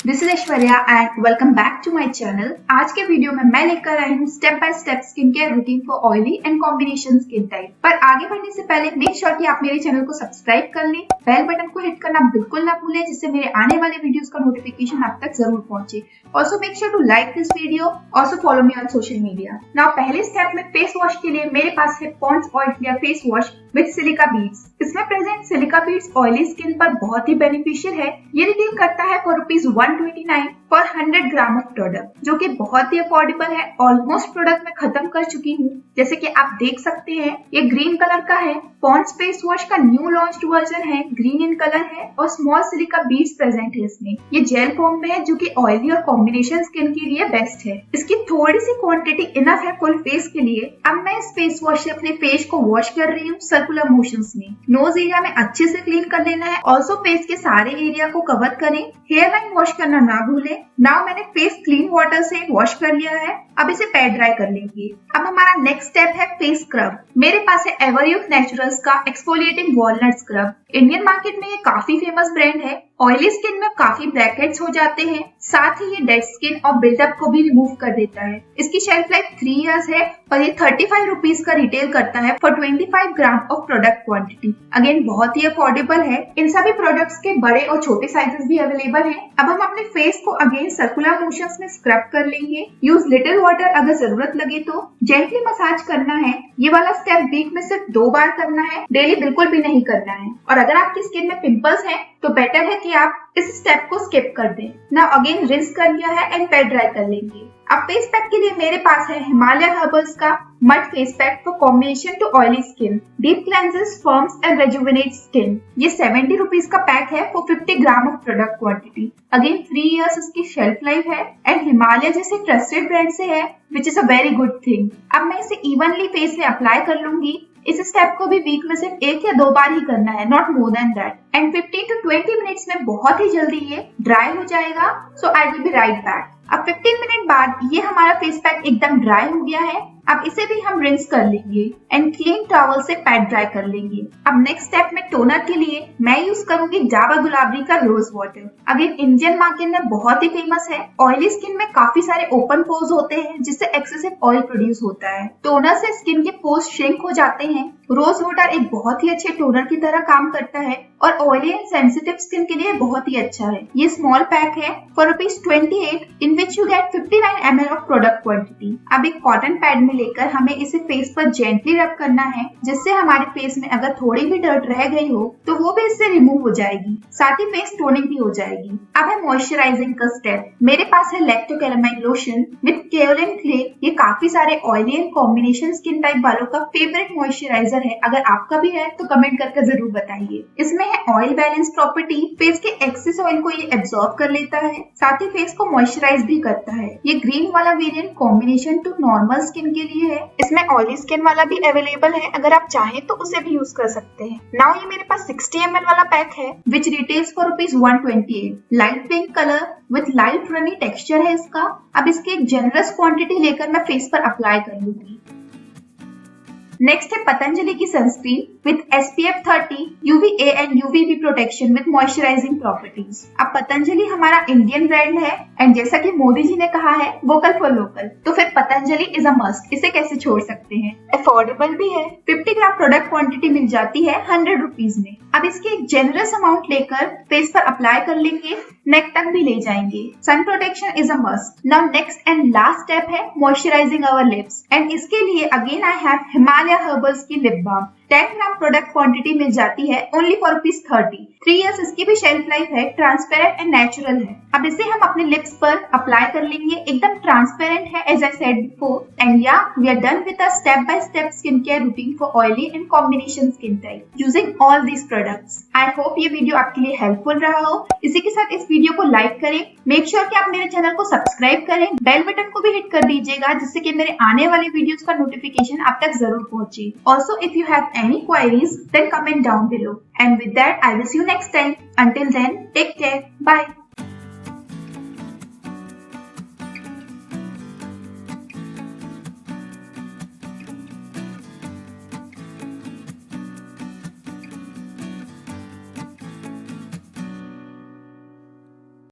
This is Aishwarya and welcome back to my channel. आज के video में मैं लेकर आई हूँ step by step skin care routine for oily and combination skin type. पर आगे बढ़ने से पहले मेक श्योर कि आप मेरे चैनल को सब्सक्राइब कर लें, बेल बटन को हिट करना बिल्कुल ना भूलें जिससे मेरे आने वाले वीडियोस का नोटिफिकेशन आप तक जरूर पहुंचे। Also make sure to like this video. Also follow me on social media. Now पहले स्टेप में फेस वॉश के लिए मेरे पास है Pond's oil clear face wash with silica beads. इसमें present silica beads oily skin पर बहुत ही बेनिफिशियल है। ये रिटेल करता है फॉर ₹129 पर 100 ग्राम ऑफ प्रोडक्ट, जो कि बहुत ही अफोर्डेबल है। ऑलमोस्ट प्रोडक्ट मैं खत्म कर चुकी हूँ। जैसे कि आप देख सकते हैं ये ग्रीन कलर का है। पॉन्ड्स फेस वॉश का न्यू लॉन्च्ड वर्जन है, ग्रीन इन कलर है और स्मॉल सिलिका बीड्स प्रेजेंट है इसमें। ये जेल फॉर्म में है जो कि ऑयली और कॉम्बिनेशन स्किन के लिए बेस्ट है। इसकी थोड़ी सी क्वांटिटी इनफ है फुल फेस के लिए। अब मैं इस फेस वॉश से अपने फेस को वॉश कर रही हूँ सर्कुलर मोशंस में। नोज एरिया में अच्छे से क्लीन कर लेना है। ऑल्सो फेस के सारे एरिया को कवर करें। हेयर लाइन वॉश करना ना भूलें। नाउ मैंने फेस क्लीन वाटर से वॉश कर लिया है। अब इसे पैड ड्राई कर लेंगे। अब हमारा नेक्स्ट स्टेप है फेस स्क्रब। मेरे पास है एवरयूथ नेचुरल्स का exfoliating walnut scrub. Indian market में ये काफी फेमस ब्रांड है। ऑयली स्किन में काफी ब्लैकहेड्स हो जाते हैं, साथ ही ये डेड स्किन और बिल्डअप को भी रिमूव कर देता है। इसकी शेल्फ लाइफ 3 इयर्स है और ये 35 रुपीज का रिटेल करता है for 25 gram of product quantity. Again बहुत ही अफोर्डेबल है। इन सभी प्रोडक्ट्स के बड़े और छोटे साइजेस भी अवेलेबल हैं। अब हम अपने फेस को अगेन सर्कुलर मोशंस में स्क्रब कर लेंगे। यूज लिटिल वाटर अगर जरूरत लगे तो। जेंटली मसाज करना है। ये वाला स्टेप वीक में सिर्फ 2 बार करना है, डेली बिल्कुल भी नहीं करना है। और अगर आपकी स्किन में पिंपल्स हैं तो बेटर है कि आप इस स्टेप को स्किप कर दें। नाउ अगेन रिंस कर लिया है एंड पैड ड्राई कर लेंगे। अब फेस पैक के लिए मेरे पास है हिमालय हर्बल्स का mud face pack for combination to oily skin. Deep cleanses, firms and rejuvenate skin. ये 70 रुपीज का पैक है for 50 gram of product quantity. Again 3 years इसकी शेल्फ लाइफ है एंड हिमालय जैसे ट्रस्टेड ब्रांड से है, which is a very good thing. अब मैं इसे इवनली फेस में अप्लाई कर लूंगी। इस स्टेप को भी वीक में सिर्फ 1 या 2 बार ही करना है, not more than that. And 15 to 20 minutes में बहुत ही जल्दी ये ड्राई हो जाएगा। So I will be right back. अब 15 मिनट बाद ये हमारा फेस पैक एकदम ड्राई हो गया है। अब इसे भी हम रिंस कर लेंगे एंड क्लीन टॉवल से पैड ड्राई कर लेंगे। अब नेक्स्ट स्टेप में टोनर के लिए मैं यूज करूंगी डाबर गुलाबरी का rose water. Again Indian market में बहुत ही फेमस है। ऑयली स्किन में काफी सारे ओपन पोर्स होते हैं जिससे एक्सेसिव ऑयल प्रोड्यूस होता है। टोनर से स्किन के पोर्स श्रिंक हो जाते हैं। रोज वाटर एक बहुत ही अच्छे टोनर की तरह काम करता है और ऑयली एंड सेंसिटिव स्किन के लिए बहुत ही अच्छा है। ये स्मॉल पैक है for ₹28 in which you get 59 ml of product quantity. अब एक कॉटन पैड में लेकर हमें इसे फेस पर जेंटली रब करना है, जिससे हमारे फेस में अगर थोड़ी भी डर्ट रह गई हो तो वो भी इससे रिमूव हो जाएगी। साथ ही फेस टोनिंग भी हो जाएगी। अब है मॉइस्चराइजिंग का स्टेप। मेरे पास है lacto calamine lotion with kaolin clay. ये काफी सारे oily and combination skin type वालों का फेवरेट मॉइस्चराइजर है। अगर आपका भी है तो कमेंट करके जरूर बताइए। इसमें है ऑयल बैलेंस प्रॉपर्टी। फेस के एक्सेस ऑयल को ये एब्सॉर्ब कर लेता है, साथ ही फेस को मॉइस्चराइज भी करता है। ये ग्रीन वाला variant combination to normal skin के लिए है। इसमें ऑयली स्किन वाला भी अवेलेबल है, अगर आप चाहें तो उसे भी यूज कर सकते हैं। नाउ ये मेरे पास 60 ml वाला पैक है which retails for ₹128। Light pink colour with light runny texture है इसका। अब इसकी एक जनरस क्वांटिटी लेकर मैं फेस पर अप्लाई कर लूंगी। नेक्स्ट है पतंजलि की sunscreen with SPF 30 UVA and UVB protection with moisturising properties. अब पतंजलि हमारा इंडियन ब्रांड है एंड जैसा कि मोदी जी ने कहा है वोकल फॉर लोकल, तो फिर पतंजलि इज अ मस्ट। इसे कैसे छोड़ सकते हैं। अफोर्डेबल भी है। 50 ग्राम प्रोडक्ट क्वांटिटी मिल जाती है 100 रुपीज में। अब इसकी एक जनरस अमाउंट लेकर फेस पर अप्लाई कर लेंगे, नेक तक भी ले जाएंगे। Sun protection is a must. Now next and last step है मॉइस्चराइजिंग आवर लिप्स एंड इसके लिए again I have Himalaya herbals की lip balm. 10 gram product quantity मिल जाती है ओनली फॉर ₹30। 3 इयर्स इसकी भी शेल्फ लाइफ है। ट्रांसपेरेंट एंड नेचुरल है। अब इसे हम अपने लिप्स पर अप्लाई कर लेंगे। एकदम ट्रांसपेरेंट है as I said before. And yeah we are done with a step by step skin care routine for oily and combination skin type using all these products. I hope ये video आपके लिए helpful रहा हो। इसी के साथ इस video को लाइक करें। मेक श्योर कि आप मेरे चैनल को सब्सक्राइब करें। बेल बटन को भी हिट कर दीजिएगा जिससे कि मेरे आने वाले वीडियोस का नोटिफिकेशन आप तक जरूर पहुंचे। Also if you have any queries, then comment down below. And with that, I will see you next time. Until then, take care. Bye.